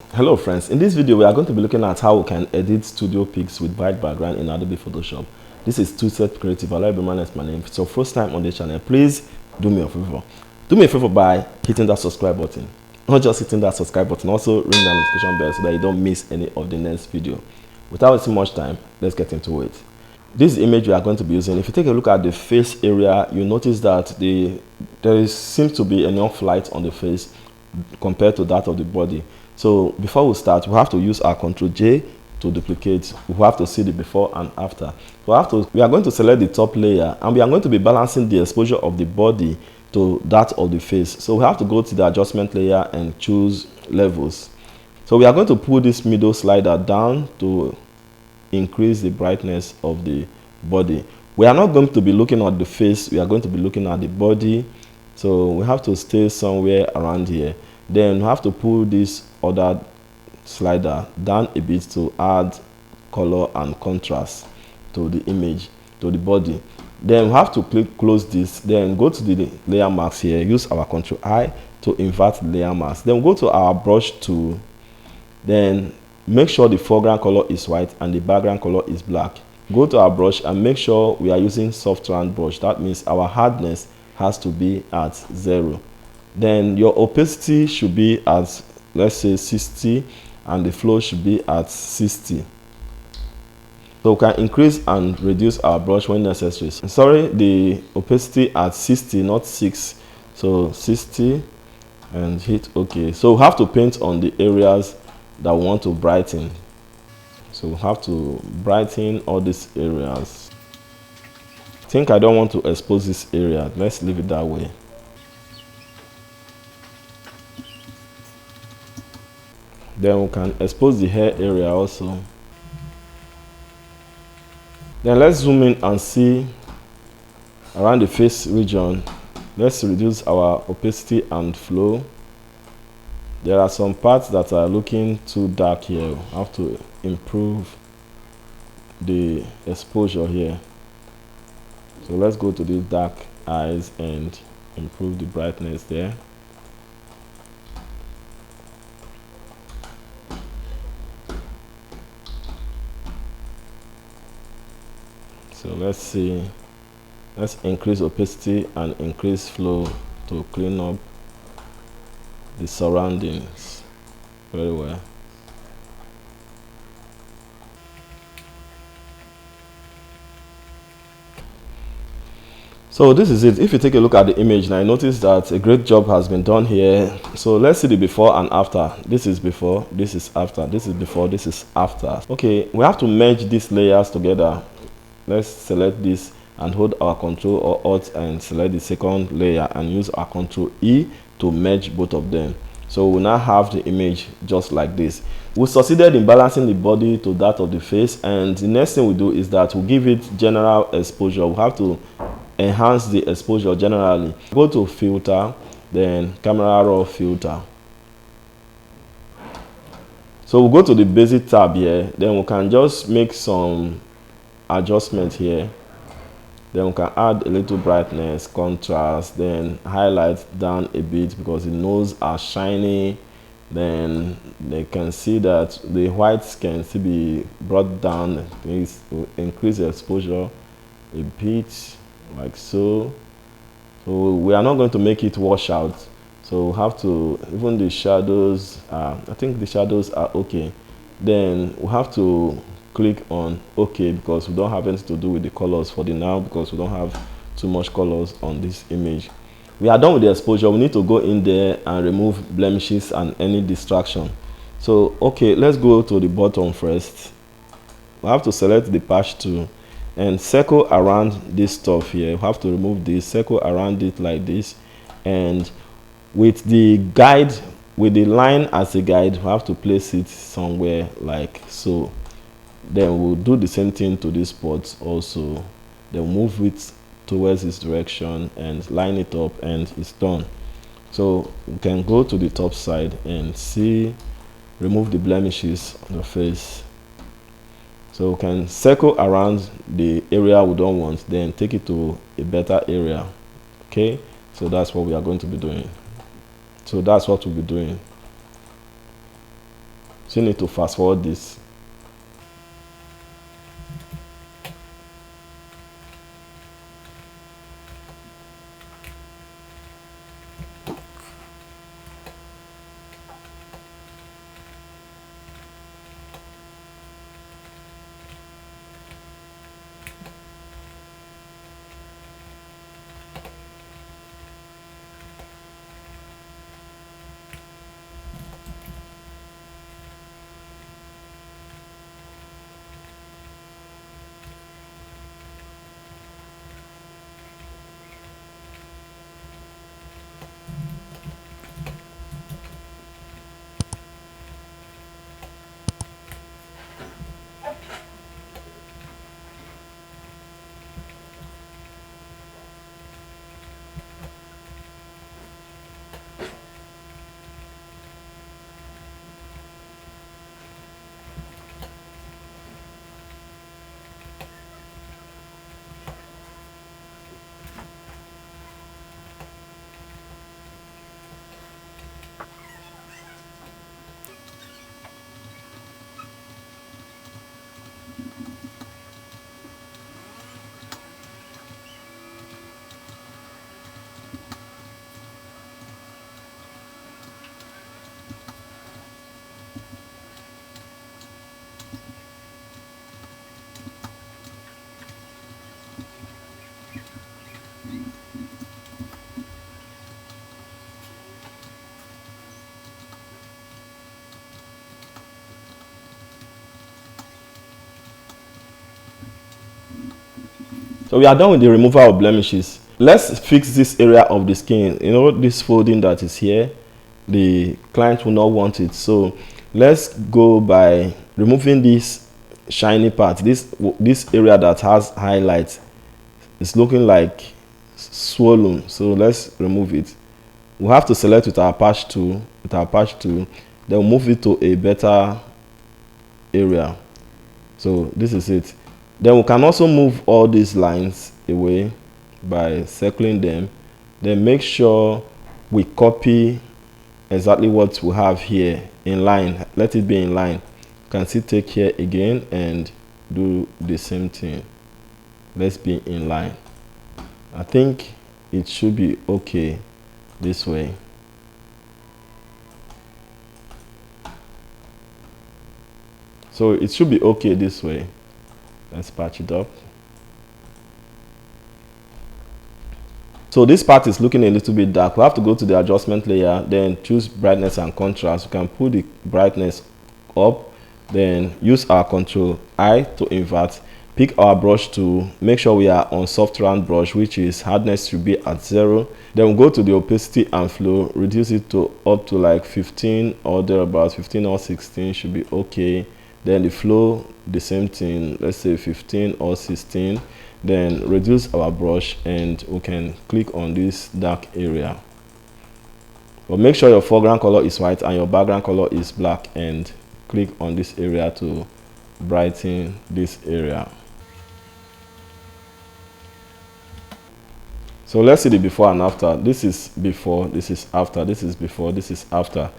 Hello friends, in this video we are going to be looking at how we can edit studio pics with white background in Adobe Photoshop. This is Two-Set Creative. I'll be my name. If it's your first time on the channel, please do me a favor. Do me a favor by hitting that subscribe button. Not just hitting that subscribe button, also ring that notification bell so that you don't miss any of the next video. Without wasting much time, let's get into it. This image we are going to be using, if you take a look at the face area, you notice that seems to be enough light on the face compared to that of the body. So before we start, we have to use our Ctrl J to duplicate. We have to see the before and after. We are going to select the top layer and we are going to be balancing the exposure of the body to that of the face. So we have to go to the adjustment layer and choose levels. So we are going to pull this middle slider down to increase the brightness of the body. We are not going to be looking at the face, we are going to be looking at the body. So we have to stay somewhere around here. Then we have to pull this other slider down a bit to add color and contrast to the image, to the body. Then we have to close this, then go to the layer mask here, use our Ctrl I to invert the layer mask. Then go to our brush tool, then make sure the foreground color is white and the background color is black. Go to our brush and make sure we are using soft round brush. That means our hardness has to be at 0. Then your opacity should be at, let's say, 60 and the flow should be at 60. So we can increase and reduce our brush when necessary. Sorry, the opacity at 60, not 6. So 60 and hit OK. So we have to paint on the areas that we want to brighten. So we have to brighten all these areas. I think I don't want to expose this area. Let's leave it that way. Then we can expose the hair area also. Then let's zoom in and see around the face region. Let's reduce our opacity and flow. There are some parts that are looking too dark here. We have to improve the exposure here. So let's go to these dark eyes and improve the brightness there. So let's see, let's increase opacity and increase flow to clean up the surroundings very well. So this is it. If you take a look at the image now, you notice that a great job has been done here. So let's see the before and after. This is before, this is after, this is before, this is after. Okay, we have to merge these layers together. Let's select this and hold our Ctrl or Alt and select the second layer and use our Ctrl E to merge both of them. So we now have the image just like this. We succeeded in balancing the body to that of the face, and the next thing we do is that we give it general exposure. We have to enhance the exposure generally. Go to filter, then camera raw filter. So we'll go to the basic tab here, then we can just make some adjustment here. Then we can add a little brightness, contrast, then highlight down a bit because the nose are shiny. Then they can see that the whites can still be brought down. Please increase the exposure a bit like so. So we are not going to make it wash out. So we have to, even the shadows, I think the shadows are okay. Then we have to click on OK because we don't have anything to do with the colors for the now, because we don't have too much colors on this image. We are done with the exposure. We need to go in there and remove blemishes and any distraction. So okay, let's go to the bottom first. We have to select the patch tool and circle around this stuff here. We have to remove this, circle around it like this, and with the guide, with the line as a guide, we have to place it somewhere like so. Then we'll do the same thing to this spot also. Then move it towards this direction and line it up, and it's done. So we can go to the top side and see, remove the blemishes on the face. So we can circle around the area we don't want, then take it to a better area. Okay, so that's what we are going to be doing. So that's what we'll be doing. So you need to fast forward this. So we are done with the removal of blemishes. Let's fix this area of the skin. You know, this folding that is here, the client will not want it. So let's go by removing this shiny part, this area that has highlights. It's looking like swollen, so let's remove it. We have to select with our patch tool, then we'll move it to a better area. So this is it. Then we can also move all these lines away by circling them. Then make sure we copy exactly what we have here in line. Let it be in line. You can still take here again and do the same thing. Let's be in line. I think it should be okay this way. So it should be okay this way. Let's patch it up. So this part is looking a little bit dark. We have to go to the adjustment layer, then choose brightness and contrast. We can put the brightness up, then use our Control I to invert. Pick our brush tool, make sure we are on soft round brush, which is hardness should be at 0. Then we'll go to the opacity and flow, reduce it to up to like 15 or thereabouts. 15 or 16 should be okay. Then the flow, the same thing, let's say 15 or 16. Then reduce our brush and we can click on this dark area. But make sure your foreground color is white and your background color is black, and click on this area to brighten this area. So let's see the before and after. This is before, this is after, this is before, this is after.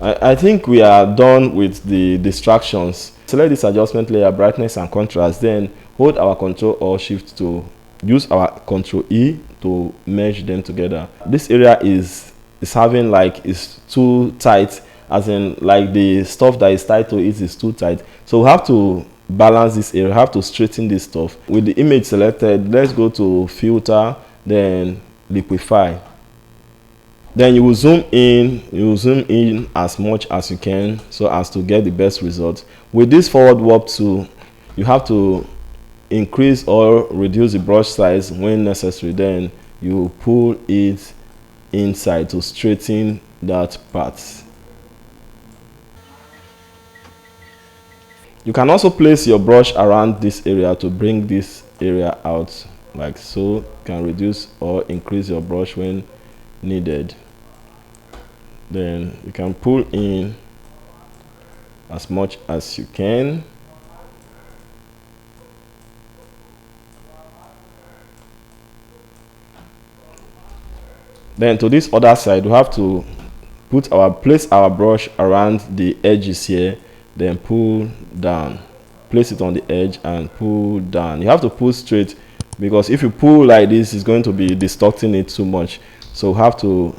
I think we are done with the distractions. Select this adjustment layer, brightness and contrast, then hold our Control or Shift to use our Control E to merge them together. This area is having like, it's too tight, as in like the stuff that is tied to it is too tight. So we have to balance this area, have to straighten this stuff. With the image selected, let's go to filter, then Liquify. Then you will zoom in as much as you can so as to get the best result. With this forward warp tool, you have to increase or reduce the brush size when necessary. Then you pull it inside to straighten that part. You can also place your brush around this area to bring this area out, like so. You can reduce or increase your brush when needed. Then you can pull in as much as you can. Then to this other side, we have to place our brush around the edges here. then pull down, place it on the edge and pull down. You have to pull straight, because if you pull like this, it's going to be distorting it too much. So you have to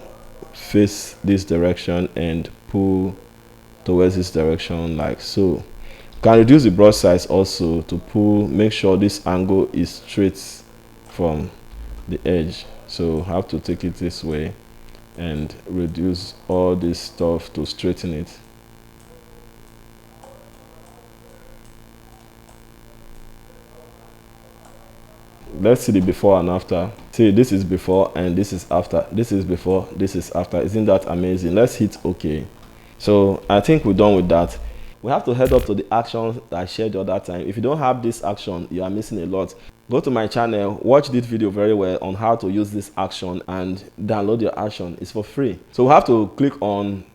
face this direction and pull towards this direction like so. You can reduce the brush size also to pull, make sure this angle is straight from the edge. So have to take it this way and reduce all this stuff to straighten it. Let's see the before and after. See, this is before and this is after. This is before, this is after. Isn't that amazing? Let's hit OK. So I think we're done with that. We have to head up to the action that I shared the other time. If you don't have this action, you are missing a lot. Go to my channel, watch this video very well on how to use this action and download your action. It's for free. So we have to click on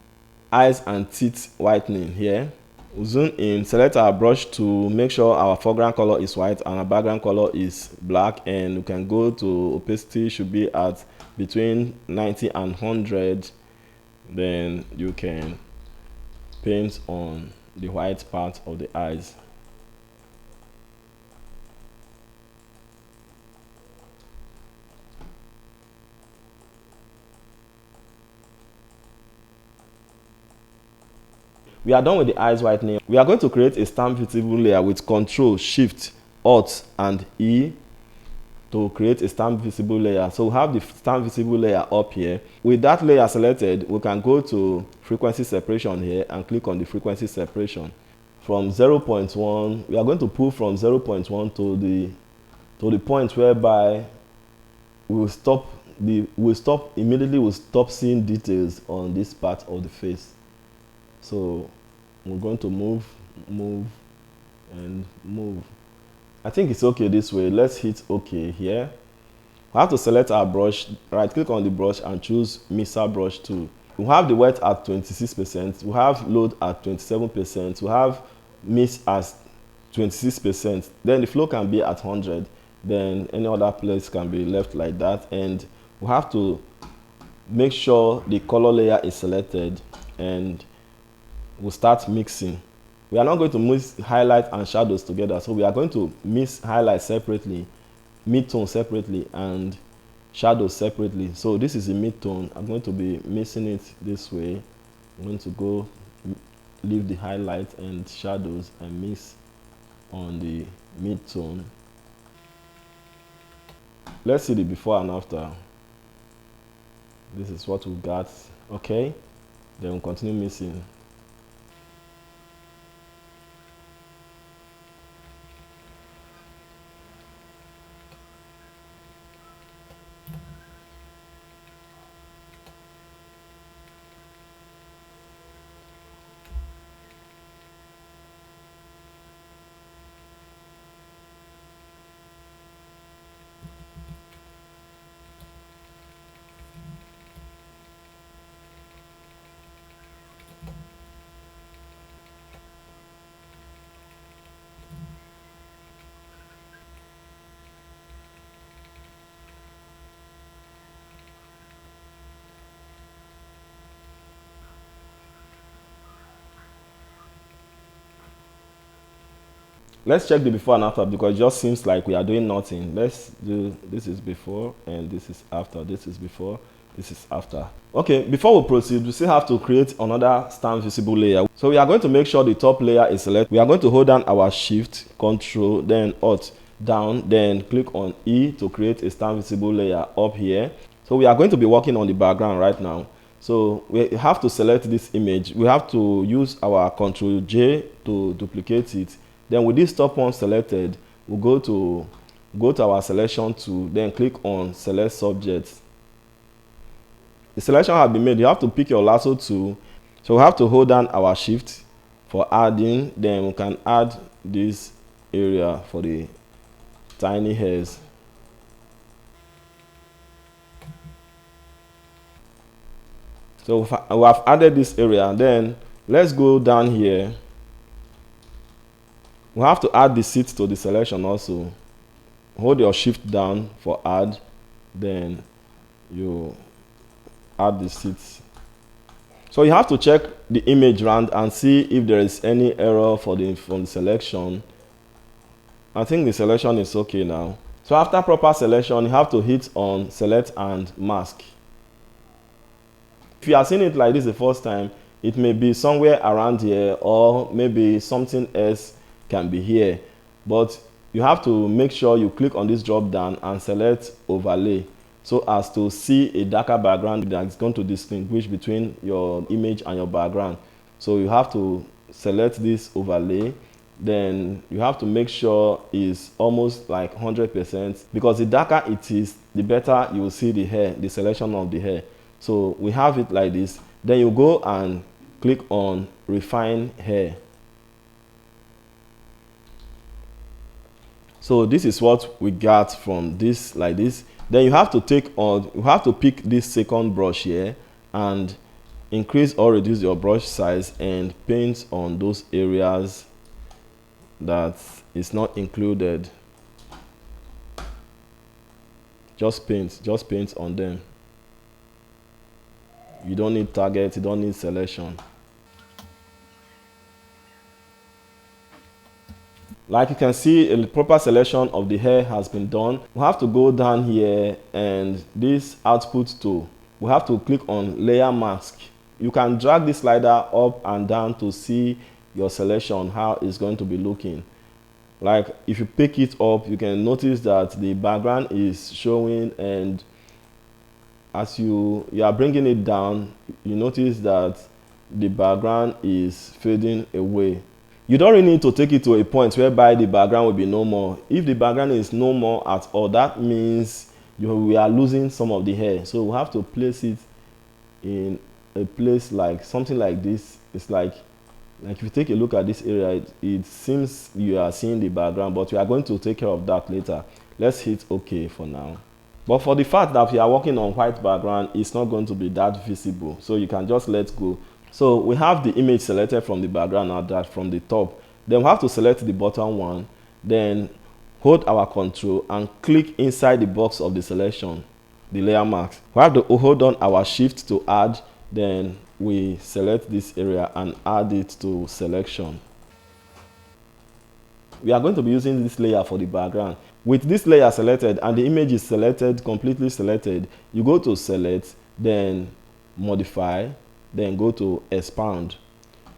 eyes and teeth whitening here. We'll zoom in, select our brush to make sure our foreground color is white and our background color is black, and we can go to opacity, should be at between 90 and 100. Then you can paint on the white part of the eyes. We are done with the eyes whitening. We are going to create a stamp visible layer with Ctrl, Shift, Alt, and E to create a stamp visible layer. So we have the stamp visible layer up here. With that layer selected, we can go to frequency separation here and click on the frequency separation. From 0.1, we are going to pull from 0.1 to the point whereby we'll stop seeing details on this part of the face. So we're going to move, and move. I think it's okay this way. Let's hit OK here. We have to select our brush, right click on the brush and choose mixer brush tool. We have the wet at 26%, we have load at 27%, we have mix as 26%, then the flow can be at 100, then any other place can be left like that, and we have to make sure the color layer is selected and we'll start mixing. We are not going to mix highlight and shadows together, so we are going to mix highlight separately, mid-tone separately, and shadows separately. So this is the mid-tone. I'm going to be mixing it this way. I'm going to go leave the highlight and shadows and mix on the mid-tone. Let's see the before and after. This is what we got. Okay, then we'll continue mixing. Let's check the before and after, because it just seems like we are doing nothing. Let's do, this is before and this is after. This is before, this is after. Okay, before we proceed, we still have to create another stamp visible layer. So we are going to make sure the top layer is selected. We are going to hold down our Shift, Control, then Alt, down, then click on E to create a stamp visible layer up here. So we are going to be working on the background right now. So we have to select this image. We have to use our Ctrl J to duplicate it. Then with this top one selected, we'll go to our selection tool, then click on select subject. The selection has been made. You have to pick your lasso tool. So we have to hold down our Shift for adding. Then we can add this area for the tiny hairs. So we have added this area. Then let's go down here. We have to add the seat to the selection also. Hold your Shift down for add, then you add the seats. So you have to check the image round and see if there is any error from the selection. I think the selection is okay now. So after proper selection, you have to hit on select and mask. If you are seeing it like this the first time, it may be somewhere around here, or maybe something else can be here. But you have to make sure you click on this drop down and select overlay, so as to see a darker background that is going to distinguish between your image and your background. So you have to select this overlay. Then you have to make sure it's almost like 100%, because the darker it is, the better you will see the hair, the selection of the hair. So we have it like this. Then you go and click on refine hair. So this is what we got from this, like this. Then you have to pick this second brush here and increase or reduce your brush size and paint on those areas that is not included. Just paint on them. You don't need target, you don't need selection. Like you can see, a proper selection of the hair has been done. We have to go down here and this output tool, we have to click on layer mask. You can drag this slider up and down to see your selection, how it's going to be looking. Like if you pick it up, you can notice that the background is showing, and as you are bringing it down, you notice that the background is fading away. You don't really need to take it to a point whereby the background will be no more. If the background is no more at all, that means we are losing some of the hair. So we have to place it in a place like something like this. It's like if you take a look at this area, it seems you are seeing the background, but we are going to take care of that later. Let's hit OK for now. But for the fact that we are working on white background, it's not going to be that visible, so you can just let go. So we have the image selected from the background, now that from the top. Then we have to select the bottom one, then hold our control and click inside the box of the selection, the layer mask. We have to hold on our shift to add, then we select this area and add it to selection. We are going to be using this layer for the background. With this layer selected and the image is selected, completely selected, you go to select, then modify, then go to expand.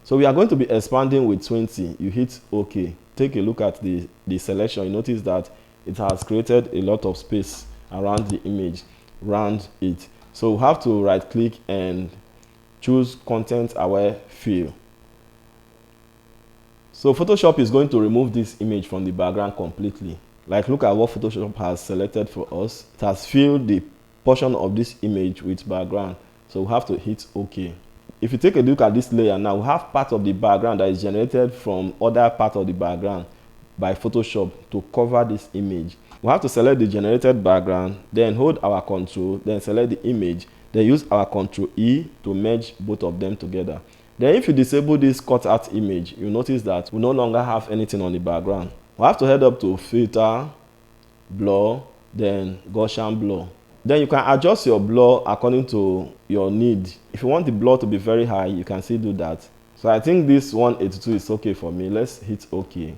So we are going to be expanding with 20. You hit OK. Take a look at the selection. You notice that it has created a lot of space around the image, around it. So we have to right click and choose content aware fill. So Photoshop is going to remove this image from the background completely. Like, look at what Photoshop has selected for us. It has filled the portion of this image with background. So we have to hit OK. If you take a look at this layer now, we have part of the background that is generated from other part of the background by Photoshop to cover this image. We have to select the generated background, then hold our control, then select the image, then use our Ctrl E to merge both of them together. Then if you disable this cutout image, you notice that we no longer have anything on the background. We have to head up to filter, blur, then Gaussian blur. Then you can adjust your blur according to your need. If you want the blur to be very high, you can still do that. So I think this 182 is okay for me. Let's hit OK.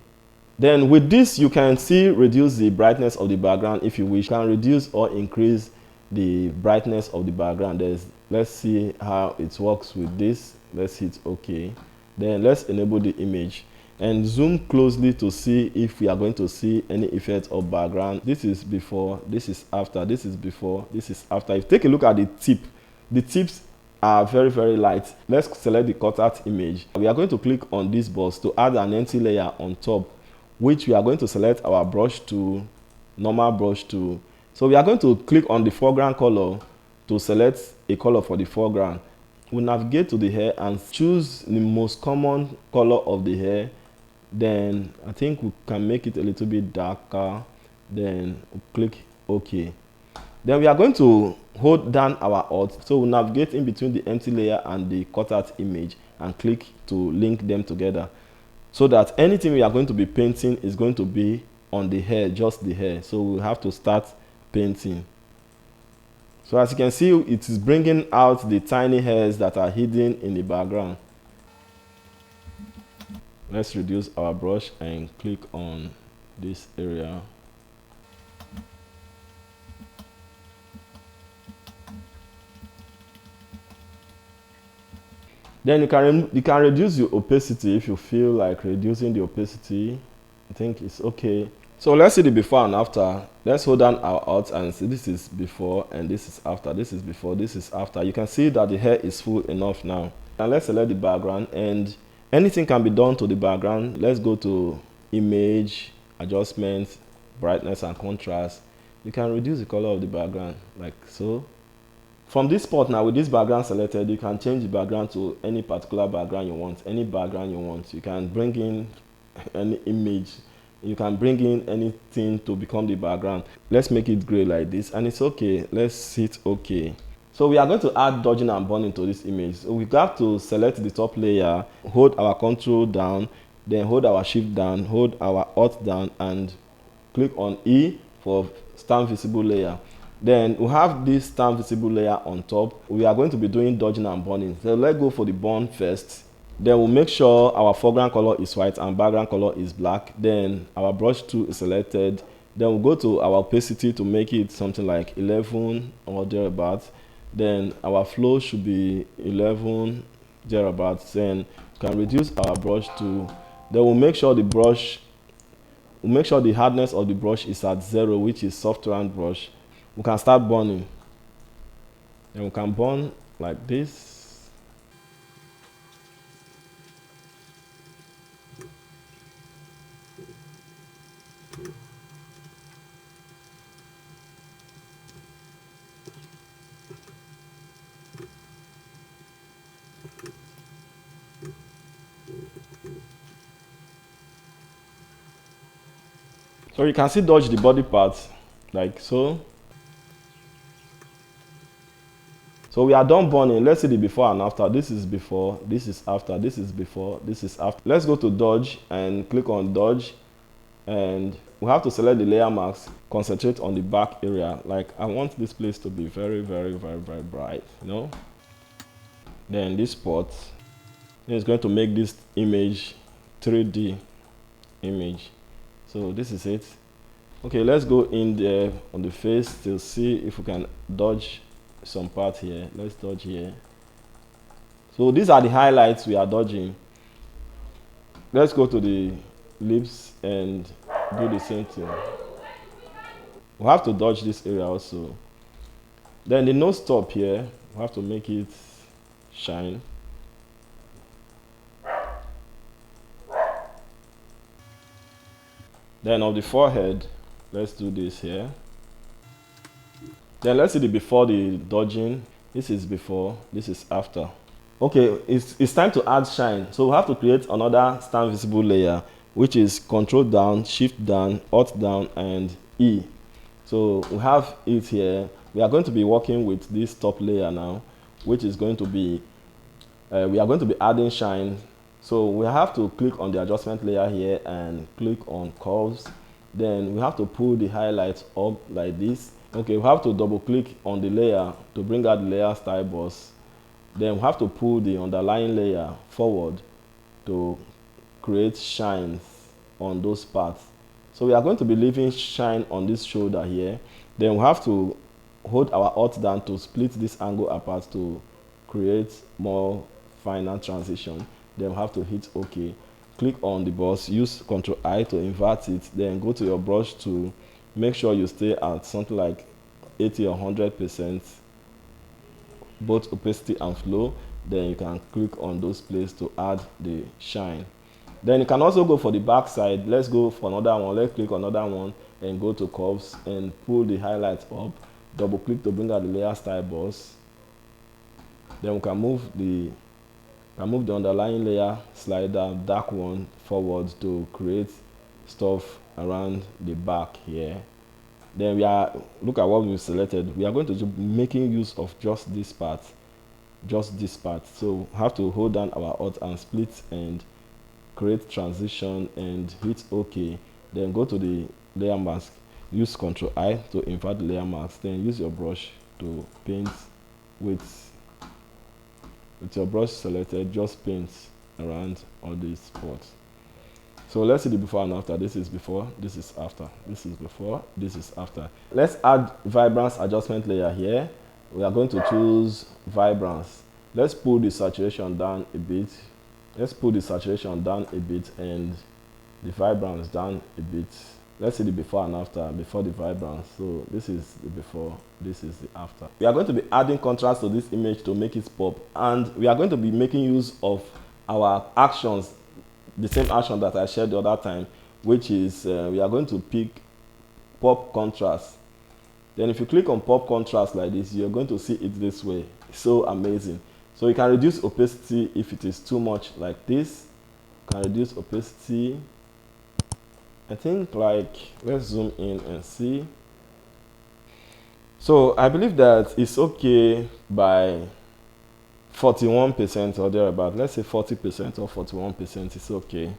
Then with this, you can still reduce the brightness of the background if you wish. You can reduce or increase the brightness of the background. Let's see how it works with this. Let's hit OK. Then let's enable the image and zoom closely to see if we are going to see any effect of background. This is before, this is after, this is before, this is after. If you take a look at the tip, the tips are very, very light. Let's select the cutout image. We are going to click on this box to add an empty layer on top, which we are going to select our brush tool, normal brush tool. So we are going to click on the foreground color to select a color for the foreground. We navigate to the hair and choose the most common color of the hair. Then I think we can make it a little bit darker. Then we'll click OK. Then we are going to hold down our Alt. So we'll navigate in between the empty layer and the cutout image and click to link them together, so that anything we are going to be painting is going to be on the hair, just the hair. So we'll have to start painting. So as you can see, it is bringing out the tiny hairs that are hidden in the background. Let's reduce our brush and click on this area. Then you can reduce your opacity if you feel like reducing the opacity. I think it's okay. So let's see the before and after. Let's hold down our Alt and see this is before and this is after. This is before, this is after. You can see that the hair is full enough now. And let's select the background, and anything can be done to the background. Let's go to image, adjustments, brightness and contrast. You can reduce the color of the background like so. From this spot now, with this background selected, you can change the background to any particular background you want, any background you want. You can bring in any image, you can bring in anything to become the background. Let's make it gray like this, and it's okay. Let's hit OK. So we are going to add dodging and burning to this image. So we have to select the top layer, hold our Control down, then hold our Shift down, hold our Alt down, and click on E for stamp visible layer. Then we have this stamp visible layer on top. We are going to be doing dodging and burning. So let's go for the burn first. Then we'll make sure our foreground color is white and background color is black. Then our brush tool is selected. Then we'll go to our opacity to make it something like 11 or thereabouts. Then our flow should be 11 thereabouts. Then we can reduce our brush tool. Then we'll make sure the hardness of the brush is at 0, which is soft round brush. We can start burning. And we can burn like this. So you can see dodge the body part like so. So we are done burning. Let's see the before and after. This is before, this is after, this is before, this is after. Let's go to dodge and click on dodge, and we have to select the layer mask, concentrate on the back area. Like I want this place to be very, very, very, very bright, you know. Then this spot is going to make this image 3D image. So this is it. Okay, let's go in there on the face to see if we can dodge some part here. Let's dodge here. So these are the highlights we are dodging. Let's go to the lips and do the same thing. We have to dodge this area also. Then the nose top here, we have to make it shine. Then on the forehead, let's do this here. Then let's see the before the dodging. This is before, this is after. Okay, it's time to add shine. So we have to create another stamp visible layer, which is Control down, Shift down, Alt down, and E. So we have it here. We are going to be working with this top layer now, which is going to be, we are going to be adding shine. So we have to click on the adjustment layer here and click on curves. Then we have to pull the highlights up like this. Okay, we have to double click on the layer to bring out the layer style boss. Then we have to pull the underlying layer forward to create shines on those parts. So we are going to be leaving shine on this shoulder here. Then we have to hold our Alt down to split this angle apart to create more finer transition. Then we have to hit OK. Click on the boss, use Ctrl I to invert it, then go to your brush to make sure you stay at something like 80 or 100%, both opacity and flow. Then you can click on those places to add the shine. Then you can also go for the back side. Let's go for another one. Let's click on another one and go to curves and pull the highlights up. Double click to bring out the layer style boss. Then we can move the underlying layer slider, dark one, forward to create stuff around the back here. Then look at what we selected. We are going to be making use of just this part. So we have to hold down our Alt and split and create transition and hit OK. Then go to the layer mask, use Ctrl I to invert the layer mask, then use your brush to paint with your brush selected, just paint around all these spots. So let's see the before and after. This is before, this is after. This is before, this is after. Let's add vibrance adjustment layer here. We are going to choose vibrance. Let's pull the saturation down a bit. Let's pull the saturation down a bit and the vibrance down a bit. Let's see the before and after, before the vibrance. So this is the before, this is the after. We are going to be adding contrast to this image to make it pop, and we are going to be making use of our actions, the same action that I shared the other time, which is we are going to pick pop contrast. Then if you click on pop contrast like this, you're going to see it this way. So amazing. So you can reduce opacity if it is too much like this. You can reduce opacity. I think, like, let's zoom in and see. So I believe that it's okay by 41% or thereabout. Let's say 40% or 41% is okay.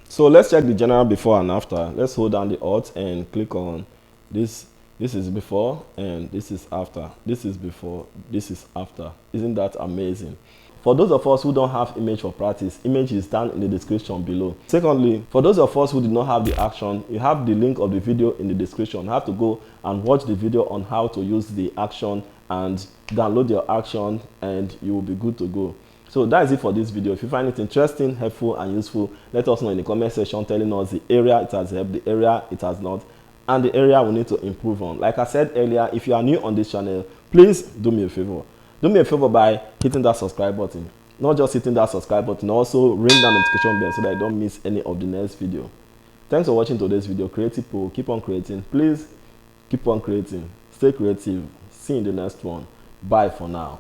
So let's check the general before and after. Let's hold down the Alt and click on this. This is before and this is after. This is before, this is after. Isn't that amazing? For those of us who don't have image for practice, image is down in the description below. Secondly, for those of us who did not have the action, you have the link of the video in the description. You have to go and watch the video on how to use the action and download your action, and you will be good to go. So that is it for this video. If you find it interesting, helpful and useful, let us know in the comment section telling us the area it has helped, the area it has not, and the area we need to improve on. Like I said earlier, if you are new on this channel, please do me a favor. Do me a favor by hitting that subscribe button. Not just hitting that subscribe button, also ring that notification bell so that you don't miss any of the next video. Thanks for watching today's video. Creative Pro, keep on creating. Please keep on creating. Stay creative. See you in the next one. Bye for now.